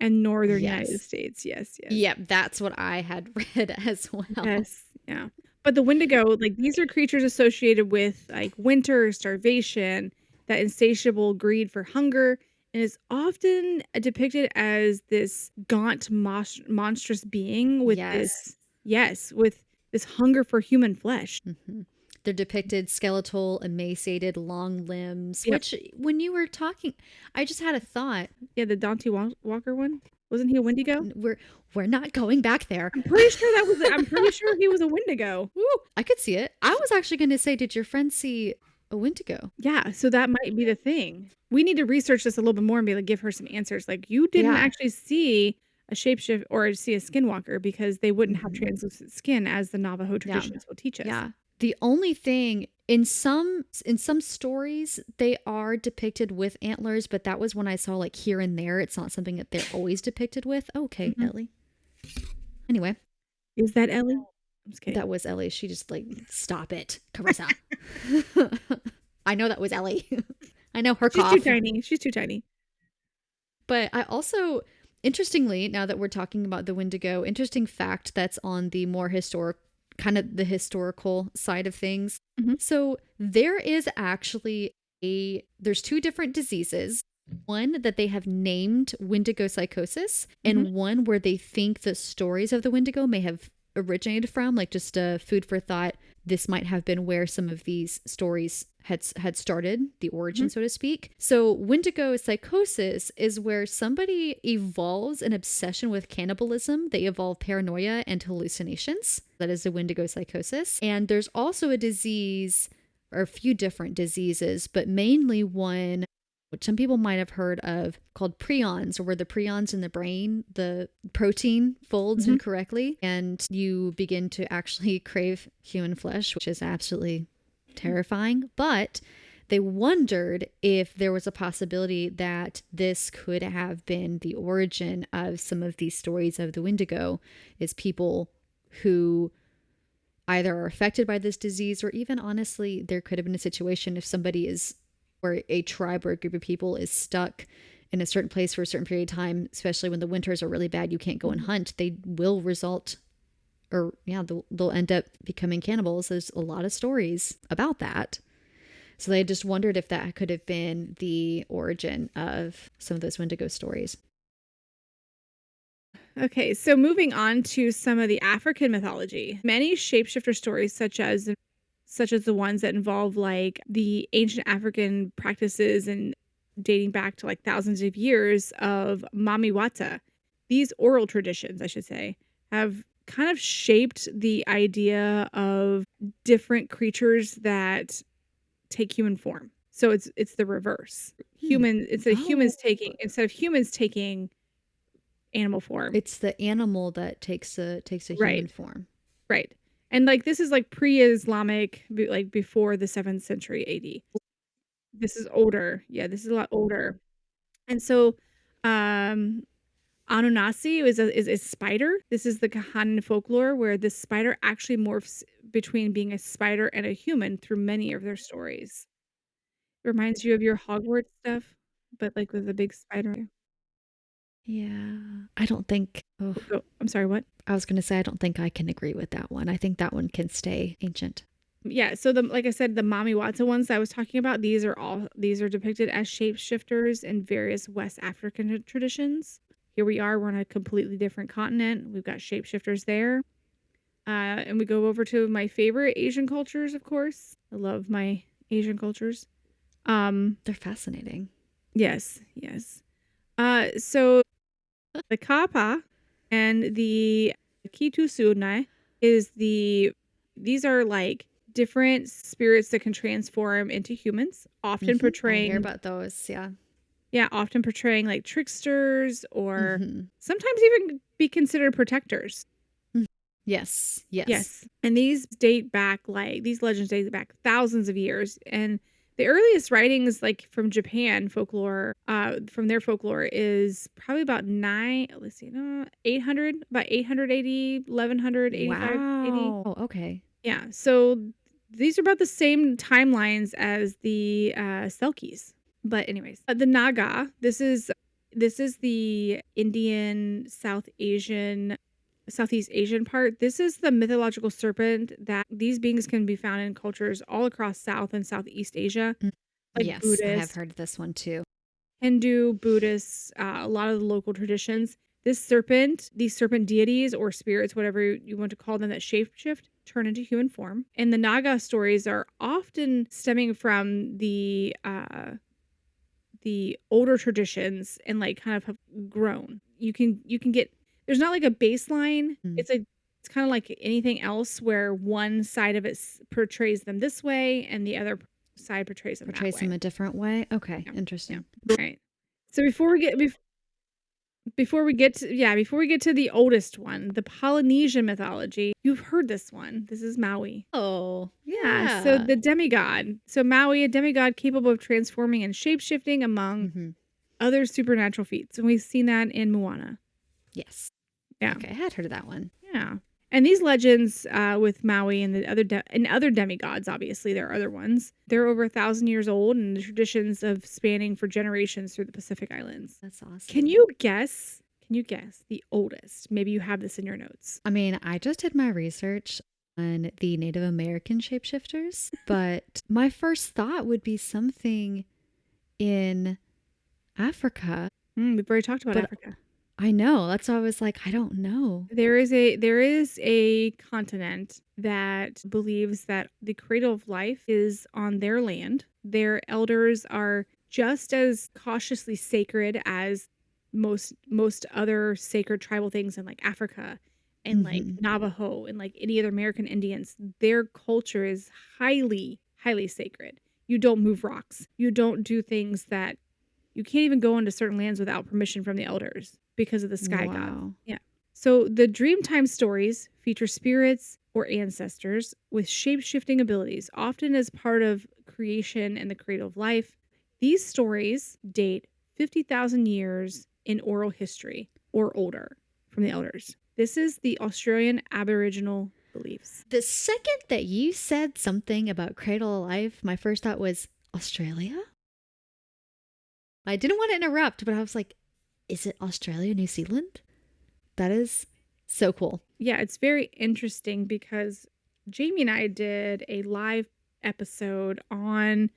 [SPEAKER 2] and northern United States. Yes.
[SPEAKER 1] Yep, that's what I had read as well.
[SPEAKER 2] Yes, yeah. But the Wendigo, like these are creatures associated with like winter, starvation, that insatiable greed for hunger, and is often depicted as this gaunt, monstrous being with with this hunger for human flesh.
[SPEAKER 1] They're depicted skeletal, emaciated, long limbs, which when you were talking, I just had a thought.
[SPEAKER 2] Yeah, the Dante Walker one. Wasn't he a Wendigo?
[SPEAKER 1] We're not going back there.
[SPEAKER 2] I'm pretty sure he was a Wendigo.
[SPEAKER 1] Woo, I could see it. I was actually going to say, did your friend see a Wendigo?
[SPEAKER 2] Yeah, so that might be the thing. We need to research this a little bit more and be able to give her some answers. Like you didn't actually see a shapeshift or see a skinwalker because they wouldn't have translucent skin as the Navajo traditions will teach us.
[SPEAKER 1] Yeah. The only thing in some stories they are depicted with antlers, but that was when I saw like here and there. It's not something that they're always depicted with. Okay, Ellie. Anyway,
[SPEAKER 2] is that Ellie? I'm just kidding.
[SPEAKER 1] That was Ellie. She just like stop it, Karisa. I know that was Ellie. I know her cough.
[SPEAKER 2] She's too tiny.
[SPEAKER 1] But I also, interestingly, now that we're talking about the Wendigo, interesting fact that's on the more the historical side of things. So there is actually there's two different diseases. One that they have named Wendigo psychosis, and one where they think the stories of the Wendigo may have originated from, like just a food for thought. This might have been where some of these stories had started, the origin, so to speak. So Wendigo psychosis is where somebody evolves an obsession with cannibalism. They evolve paranoia and hallucinations. That is a Wendigo psychosis. And there's also a disease, or a few different diseases, but mainly one which some people might have heard of, called prions, or where the prions in the brain, the protein folds incorrectly, and you begin to actually crave human flesh, which is absolutely terrifying. But they wondered if there was a possibility that this could have been the origin of some of these stories of the Wendigo, is people who either are affected by this disease, or even honestly, there could have been a situation if somebody is, where a tribe or a group of people is stuck in a certain place for a certain period of time, especially when the winters are really bad, you can't go and hunt, they will result, or they'll end up becoming cannibals. There's a lot of stories about that. So they just wondered if that could have been the origin of some of those Wendigo stories.
[SPEAKER 2] Okay, so moving on to some of the African mythology. Many shapeshifter stories, such as the ones that involve like the ancient African practices and dating back to like thousands of years of mamiwata. These oral traditions, I should say, have kind of shaped the idea of different creatures that take human form. So it's the reverse. Humans taking, instead of humans taking animal form.
[SPEAKER 1] It's the animal that takes a human form.
[SPEAKER 2] Right. And like this is like pre-Islamic, like before the 7th century AD. This is older. Yeah, this is a lot older. And so Anansi is a spider. This is the Kahanan folklore where the spider actually morphs between being a spider and a human through many of their stories. Reminds you of your Hogwarts stuff, but like with a big spider.
[SPEAKER 1] Yeah. I don't think. Oh,
[SPEAKER 2] I'm sorry, what?
[SPEAKER 1] I was going to say, I don't think I can agree with that one. I think that one can stay ancient.
[SPEAKER 2] Yeah, so like I said, the Mami Watsa ones I was talking about, these are depicted as shapeshifters in various West African traditions. Here we are, we're on a completely different continent. We've got shapeshifters there. And we go over to my favorite Asian cultures, of course. I love my Asian cultures.
[SPEAKER 1] They're fascinating.
[SPEAKER 2] Yes. So the Kapa and the Kitsune these are like different spirits that can transform into humans, often portraying.
[SPEAKER 1] I hear about those, yeah.
[SPEAKER 2] Yeah, often portraying like tricksters or sometimes even be considered protectors.
[SPEAKER 1] Yes.
[SPEAKER 2] And these legends date back thousands of years. And the earliest writings, like from Japan folklore, from their folklore, is probably about 800, about 880, 1100, 85, 80.
[SPEAKER 1] Oh, okay.
[SPEAKER 2] Yeah, so these are about the same timelines as the selkies. But anyways, the Naga, this is the Indian, Southeast Asian part. This is the mythological serpent that these beings can be found in cultures all across South and Southeast Asia. Like
[SPEAKER 1] yes,
[SPEAKER 2] Buddhist,
[SPEAKER 1] I have heard of this one too.
[SPEAKER 2] Hindu, Buddhists, a lot of the local traditions. These serpent deities or spirits, whatever you want to call them, that shapeshift, turn into human form. And the Naga stories are often stemming from the older traditions and like kind of have grown. You can get, there's not like a baseline. It's kind of like anything else where one side of it portrays them this way and the other side portrays them
[SPEAKER 1] a different way. Okay, yeah. Interesting.
[SPEAKER 2] Yeah. Right. So before we get to the oldest one, the Polynesian mythology, you've heard this one. This is Maui.
[SPEAKER 1] Oh, yeah.
[SPEAKER 2] So the demigod. So Maui, a demigod capable of transforming and shapeshifting among other supernatural feats. And we've seen that in Moana.
[SPEAKER 1] Yes.
[SPEAKER 2] Yeah.
[SPEAKER 1] Okay, I had heard of that one.
[SPEAKER 2] Yeah. And these legends with Maui and the other demigods, obviously there are other ones. They're over 1,000 years old, and the traditions of spanning for generations through the Pacific Islands.
[SPEAKER 1] That's awesome.
[SPEAKER 2] Can you guess the oldest? Maybe you have this in your notes.
[SPEAKER 1] I mean, I just did my research on the Native American shapeshifters, but my first thought would be something in Africa.
[SPEAKER 2] We've already talked about Africa.
[SPEAKER 1] I know. That's why I was like, I don't know.
[SPEAKER 2] There is a continent that believes that the cradle of life is on their land. Their elders are just as cautiously sacred as most other sacred tribal things in like Africa and like Navajo and like any other American Indians. Their culture is highly, highly sacred. You don't move rocks. You don't do things that you can't even go into certain lands without permission from the elders because of the sky god. Yeah. So the Dreamtime stories feature spirits or ancestors with shape-shifting abilities, often as part of creation and the cradle of life. These stories date 50,000 years in oral history or older from the elders. This is the Australian Aboriginal beliefs.
[SPEAKER 1] The second that you said something about cradle of life, my first thought was Australia? I didn't want to interrupt, but I was like, is it Australia, New Zealand? That is so cool.
[SPEAKER 2] Yeah, it's very interesting because Jamie and I did a live episode on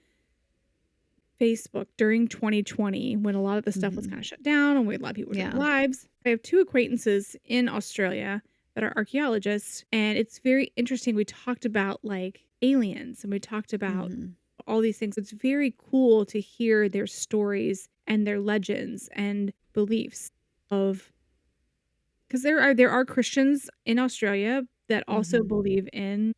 [SPEAKER 2] Facebook during 2020 when a lot of the stuff was kind of shut down and we had a lot of people doing lives. I have two acquaintances in Australia that are archaeologists, and it's very interesting. We talked about like aliens and we talked about all these things. It's very cool to hear their stories and their legends and beliefs of, because there are Christians in Australia that also believe in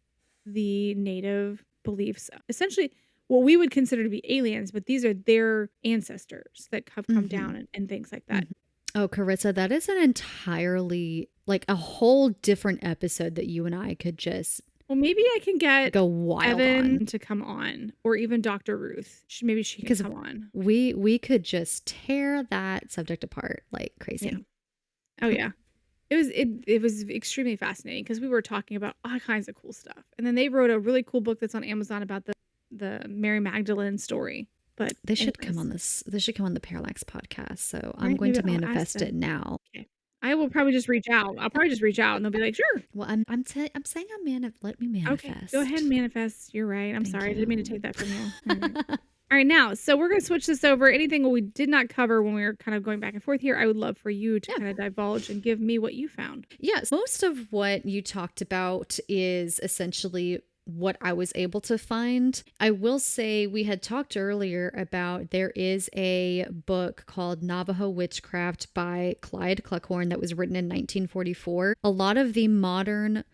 [SPEAKER 2] the native beliefs. Essentially, what we would consider to be aliens, but these are their ancestors that have come down and things like that.
[SPEAKER 1] Oh, Karissa, that is an entirely, like, a whole different episode that you and I could just
[SPEAKER 2] Well, maybe I can get
[SPEAKER 1] go wild
[SPEAKER 2] Evan
[SPEAKER 1] on.
[SPEAKER 2] to come on, or even Dr. Ruth. Maybe she can come on.
[SPEAKER 1] We could just tear that subject apart like crazy.
[SPEAKER 2] Yeah. Oh yeah. It was extremely fascinating because we were talking about all kinds of cool stuff. And then they wrote a really cool book that's on Amazon about the Mary Magdalene story. But
[SPEAKER 1] They should come on the Parallax podcast. So I'm
[SPEAKER 2] Right,
[SPEAKER 1] going to
[SPEAKER 2] maybe I'll ask
[SPEAKER 1] manifest
[SPEAKER 2] them.
[SPEAKER 1] it now.
[SPEAKER 2] Okay. I will probably just reach out. I'll probably just reach out and they'll be like, sure.
[SPEAKER 1] Well, I'm saying let me manifest.
[SPEAKER 2] Okay, go ahead and manifest. You're right. I'm
[SPEAKER 1] Thank
[SPEAKER 2] sorry. I didn't mean to
[SPEAKER 1] you.
[SPEAKER 2] take that from you. All right, now, so we're going to switch this over. Anything we did not cover when we were kind of going back and forth here, I would love for you to kind of divulge and give me what you found.
[SPEAKER 1] Yes, most of what you talked about is essentially what I was able to find. I will say we had talked earlier about there is a book called Navajo Witchcraft by Clyde Cluckhorn that was written in 1944. A lot of the modern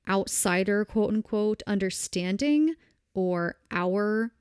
[SPEAKER 1] outsider, quote unquote, understanding or our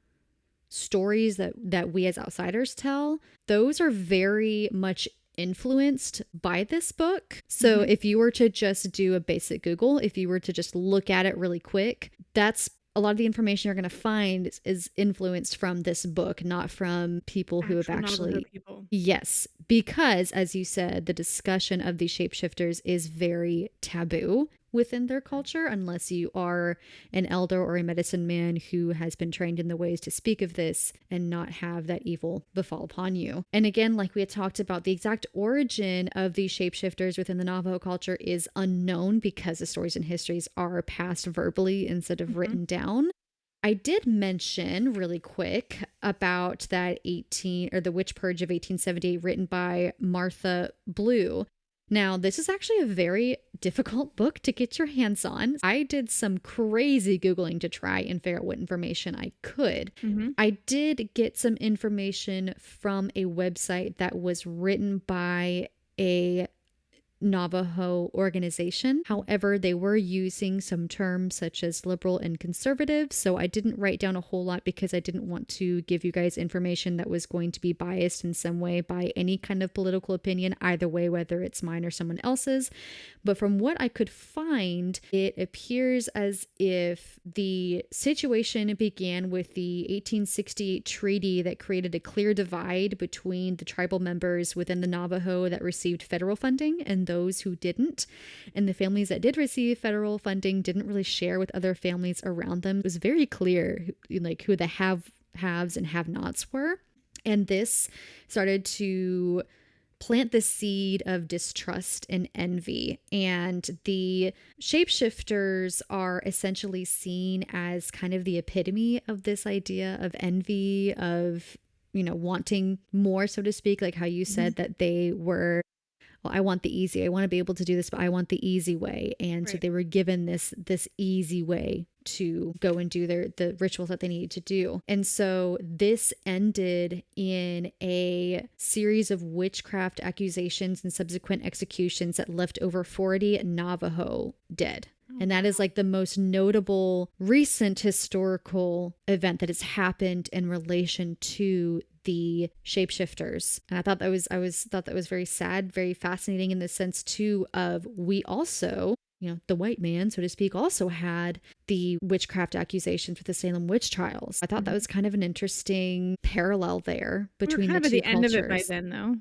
[SPEAKER 1] stories that we as outsiders tell, those are very much influenced by this book. So if you were to just do a basic Google, if you were to just look at it really quick, that's a lot of the information you're going to find is influenced from this book, not from people who have actually Yes, because as you said, the discussion of these shapeshifters is very taboo within their culture unless you are an elder or a medicine man who has been trained in the ways to speak of this and not have that evil befall upon you. And again, like we had talked about, the exact origin of these shapeshifters within the Navajo culture is unknown because the stories and histories are passed verbally instead of written down. I did mention really quick about that the Witch Purge of 1878 written by Martha Blue. Now, this is actually a very difficult book to get your hands on. I did some crazy Googling to try and figure out what information I could. I did get some information from a website that was written by a Navajo organization. However, they were using some terms such as liberal and conservative, so I didn't write down a whole lot because I didn't want to give you guys information that was going to be biased in some way by any kind of political opinion, either way, whether it's mine or someone else's. But from what I could find, it appears as if the situation began with the 1868 treaty that created a clear divide between the tribal members within the Navajo that received federal funding and those who didn't. And the families that did receive federal funding didn't really share with other families around them. It was very clear like who the haves and have-nots were. And this started to plant the seed of distrust and envy. And the shapeshifters are essentially seen as kind of the epitome of this idea of envy, of, wanting more, so to speak, like how you said that they were, well, I want the easy, I want to be able to do this, but I want the easy way. And so they were given this easy way to go and do the rituals that they needed to do. And so this ended in a series of witchcraft accusations and subsequent executions that left over 40 Navajo dead. And that is like the most notable recent historical event that has happened in relation to the shapeshifters. And I thought that was very sad, very fascinating in the sense too of we also, the white man, so to speak, also had the witchcraft accusations with the Salem witch trials. I thought that was kind of an interesting parallel there between the two cultures. We were kind of at the end of it by then, though.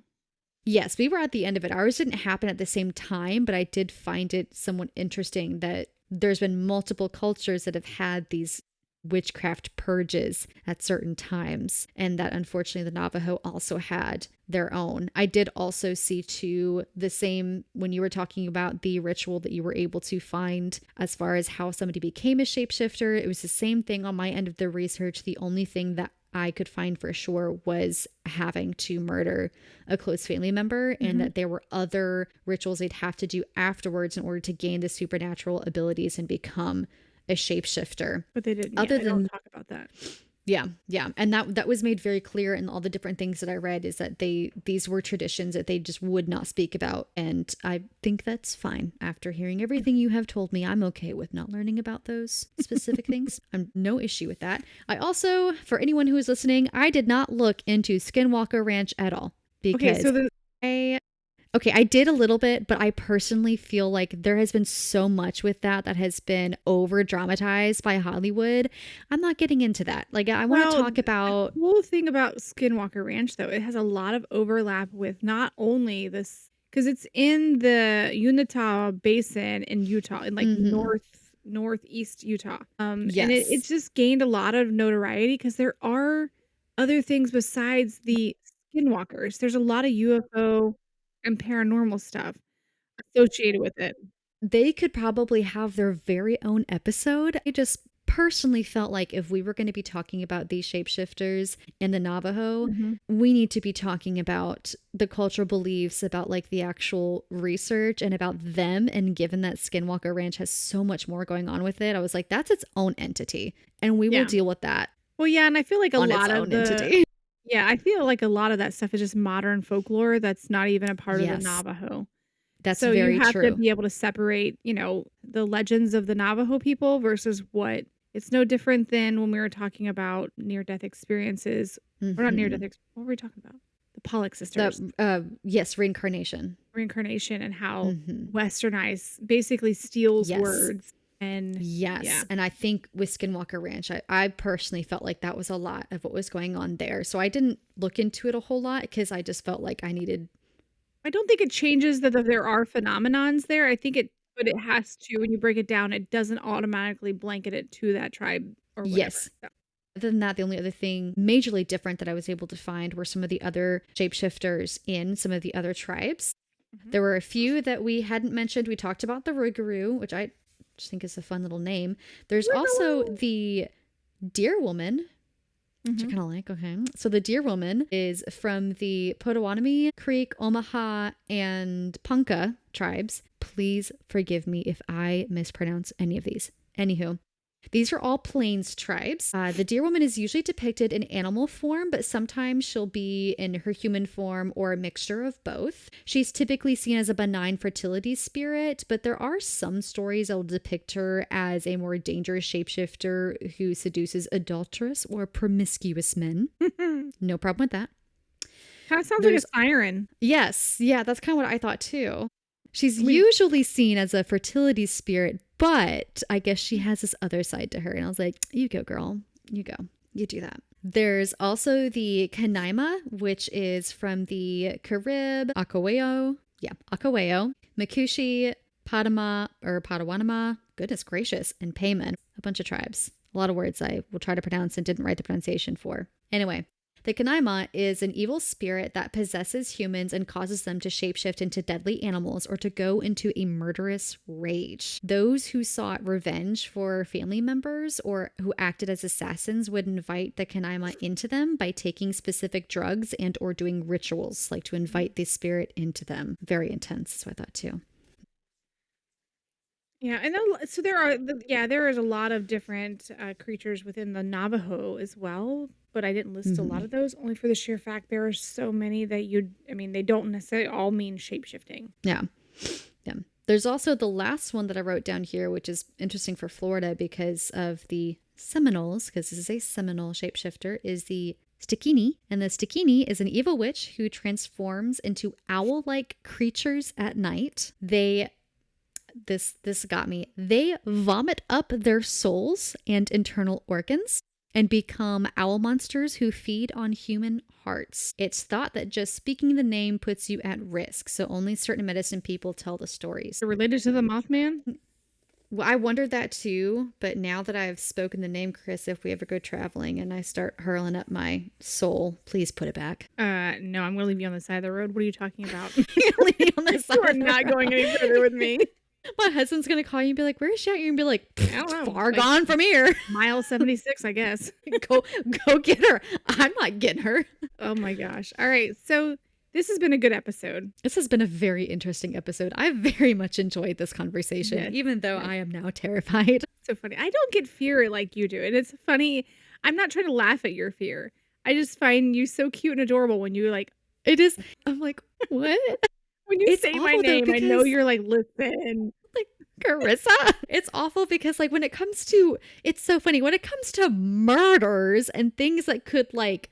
[SPEAKER 1] Yes, we were at the end of it. Ours didn't happen at the same time, but I did find it somewhat interesting that there's been multiple cultures that have had these witchcraft purges at certain times, and that unfortunately the Navajo also had their own. I did also see too the same when you were talking about the ritual that you were able to find as far as how somebody became a shapeshifter. It was the same thing on my end of the research. The only thing that I could find for sure was having to murder a close family member, and that there were other rituals they'd have to do afterwards in order to gain the supernatural abilities and become a shapeshifter.
[SPEAKER 2] But they didn't.
[SPEAKER 1] They don't
[SPEAKER 2] talk about that.
[SPEAKER 1] Yeah. And that was made very clear in all the different things that I read, is that these were traditions that they just would not speak about. And I think that's fine. After hearing everything you have told me, I'm okay with not learning about those specific things. I'm no issue with that. I also, for anyone who is listening, I did not look into Skinwalker Ranch at all, because I did a little bit, but I personally feel like there has been so much with that has been over dramatized by Hollywood. I'm not getting into that. Like, I want to talk about.
[SPEAKER 2] The cool thing about Skinwalker Ranch, though, it has a lot of overlap with not only this, because it's in the Uinta Basin in Utah, in like northeast Utah. And it's just gained a lot of notoriety because there are other things besides the Skinwalkers. There's a lot of UFO and paranormal stuff associated with it.
[SPEAKER 1] They could probably have their very own episode. I just personally felt like if we were going to be talking about these shapeshifters in the Navajo, we need to be talking about the cultural beliefs, about like the actual research and about them. And given that Skinwalker Ranch has so much more going on with it, I was like, that's its own entity, and we will deal with that.
[SPEAKER 2] Well, yeah, and I feel like a lot of entity. Yeah, I feel like a lot of that stuff is just modern folklore that's not even a part of the Navajo.
[SPEAKER 1] That's very true. So you have
[SPEAKER 2] to be able to separate, the legends of the Navajo people versus what. It's no different than when we were talking about near-death experiences. Or not near-death. What were we talking about? The Parallax sisters.
[SPEAKER 1] Yes, reincarnation.
[SPEAKER 2] Reincarnation, and how westernized basically steals words. And
[SPEAKER 1] and I think with Skinwalker Ranch, I personally felt like that was a lot of what was going on there. So I didn't look into it a whole lot because I just felt like I
[SPEAKER 2] don't think it changes that there are phenomenons there. I think but it has to, when you break it down, it doesn't automatically blanket it to that tribe or whatever.
[SPEAKER 1] Yes. So. Other than that, the only other thing majorly different that I was able to find were some of the other shapeshifters in some of the other tribes. There were a few that we hadn't mentioned. We talked about the Rougarou, which I just think is a fun little name. There's also the Deer Woman, which I kind of like. Okay. So the Deer Woman is from the Potawatomi, Creek, Omaha, and Ponca tribes. Please forgive me if I mispronounce any of these. Anywho, these are all plains tribes. The Deer Woman is usually depicted in animal form, but sometimes she'll be in her human form or a mixture of both. She's typically seen as a benign fertility spirit, but there are some stories that will depict her as a more dangerous shapeshifter who seduces adulterous or promiscuous men. No problem with that.
[SPEAKER 2] Kind of sounds like a siren.
[SPEAKER 1] Yes. Yeah, that's kind of what I thought too. She's usually seen as a fertility spirit, but I guess she has this other side to her. And I was like, you go, girl. You go. You do that. There's also the Kanaima, which is from the Carib, Akaweo, Makushi, Patawanama, goodness gracious, and Payman. A bunch of tribes. A lot of words I will try to pronounce and didn't write the pronunciation for. Anyway. The Kanaima is an evil spirit that possesses humans and causes them to shapeshift into deadly animals or to go into a murderous rage. Those who sought revenge for family members or who acted as assassins would invite the Kanaima into them by taking specific drugs and or doing rituals, like to invite the spirit into them. Very intense, is what I thought too.
[SPEAKER 2] Yeah, and so there is a lot of different creatures within the Navajo as well, but I didn't list a lot of those, only for the sheer fact there are so many that they don't necessarily all mean shapeshifting.
[SPEAKER 1] Yeah. There's also the last one that I wrote down here, which is interesting for Florida because of the Seminoles, because this is a Seminole shapeshifter, is the Stikini. And the Stikini is an evil witch who transforms into owl-like creatures at night. This got me. They vomit up their souls and internal organs and become owl monsters who feed on human hearts. It's thought that just speaking the name puts you at risk, so only certain medicine people tell the stories.
[SPEAKER 2] They're related to the Mothman?
[SPEAKER 1] Well, I wondered that too, but now that I've spoken the name, Chris, if we ever go traveling and I start hurling up my soul, please put it back.
[SPEAKER 2] No, I'm going to leave you on the side of the road. What are you talking about?
[SPEAKER 1] Leave me on the side.
[SPEAKER 2] You are not going any further with me.
[SPEAKER 1] My husband's going to call you and be like, where's she at? You're going to be like,
[SPEAKER 2] I don't know,
[SPEAKER 1] far gone from here.
[SPEAKER 2] Mile 76, I guess.
[SPEAKER 1] Go get her. I'm not getting her.
[SPEAKER 2] Oh my gosh. All right. So this has been a good episode.
[SPEAKER 1] This has been a very interesting episode. I very much enjoyed this conversation, even though I am now terrified.
[SPEAKER 2] So funny. I don't get fear like you do. And it's funny. I'm not trying to laugh at your fear. I just find you so cute and adorable when you like,
[SPEAKER 1] It is. I'm like, what?
[SPEAKER 2] when you
[SPEAKER 1] It's
[SPEAKER 2] say my
[SPEAKER 1] awful, though,
[SPEAKER 2] name, I know
[SPEAKER 1] because-
[SPEAKER 2] you're like, listen.
[SPEAKER 1] Like, Karisa. It's awful because like when it comes to, it's so funny when it comes to murders and things that could like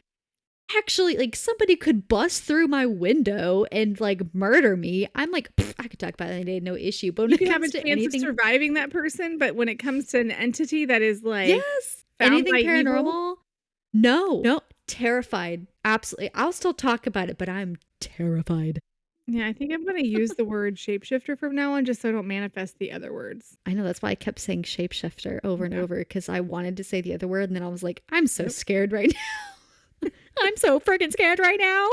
[SPEAKER 1] actually like somebody could bust through my window and like murder me. I'm like, I could talk about it any day, no issue. But when
[SPEAKER 2] You
[SPEAKER 1] it
[SPEAKER 2] can have a
[SPEAKER 1] comes to
[SPEAKER 2] chance
[SPEAKER 1] anything,
[SPEAKER 2] of surviving that person, but when it comes to an entity that is like
[SPEAKER 1] yes,
[SPEAKER 2] found
[SPEAKER 1] anything
[SPEAKER 2] by
[SPEAKER 1] paranormal,
[SPEAKER 2] evil?
[SPEAKER 1] no, terrified. Absolutely, I'll still talk about it, but I'm terrified.
[SPEAKER 2] Yeah, I think I'm going to use the word shapeshifter from now on just so I don't manifest the other words.
[SPEAKER 1] I know, that's why I kept saying shapeshifter over and
[SPEAKER 2] Yeah.
[SPEAKER 1] over because I wanted to say the other word, and then I was like, I'm so
[SPEAKER 2] Nope.
[SPEAKER 1] scared right now. I'm so freaking scared right now.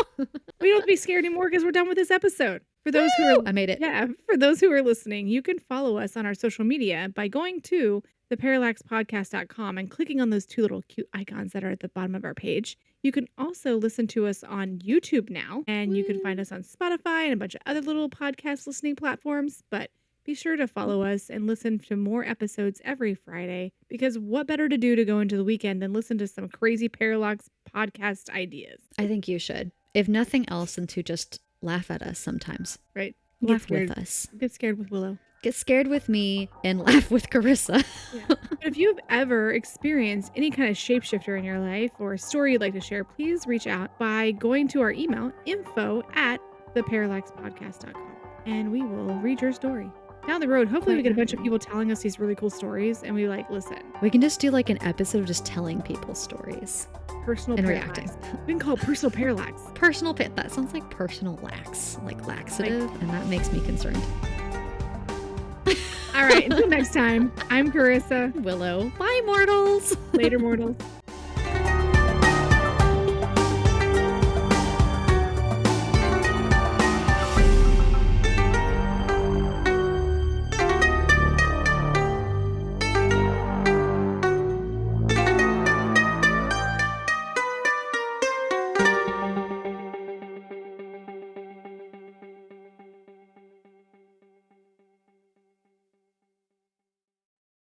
[SPEAKER 2] We don't have to be scared anymore because we're done with this episode. For those who are
[SPEAKER 1] I made it.
[SPEAKER 2] Yeah, for those who are listening, you can follow us on our social media by going to theparallaxpodcast.com and clicking on those two little cute icons that are at the bottom of our page. You can also listen to us on YouTube now, and you can find us on Spotify and a bunch of other little podcast listening platforms, but be sure to follow us and listen to more episodes every Friday, because what better to do to go into the weekend than listen to some crazy Parallax podcast ideas,
[SPEAKER 1] I think you should. If nothing else, than to just laugh at us sometimes.
[SPEAKER 2] right?
[SPEAKER 1] Laugh with us.
[SPEAKER 2] Get scared with Willow.
[SPEAKER 1] Get scared with me and laugh with Karisa.
[SPEAKER 2] Yeah. But if you've ever experienced any kind of shapeshifter in your life or a story you'd like to share, please reach out by going to our email, info@theparallaxpodcast.com, and we will read your story. Down the road, hopefully we get a bunch of people telling us these really cool stories, and we like, listen,
[SPEAKER 1] We can just do like an episode of just telling people stories.
[SPEAKER 2] personal
[SPEAKER 1] And
[SPEAKER 2] parallax.
[SPEAKER 1] reacting.
[SPEAKER 2] We can call it personal parallax.
[SPEAKER 1] Personal pit. That sounds like personal like laxative, and that makes me concerned.
[SPEAKER 2] All right, until next time, I'm Karisa.
[SPEAKER 1] Willow. Bye, mortals.
[SPEAKER 2] Later, mortals.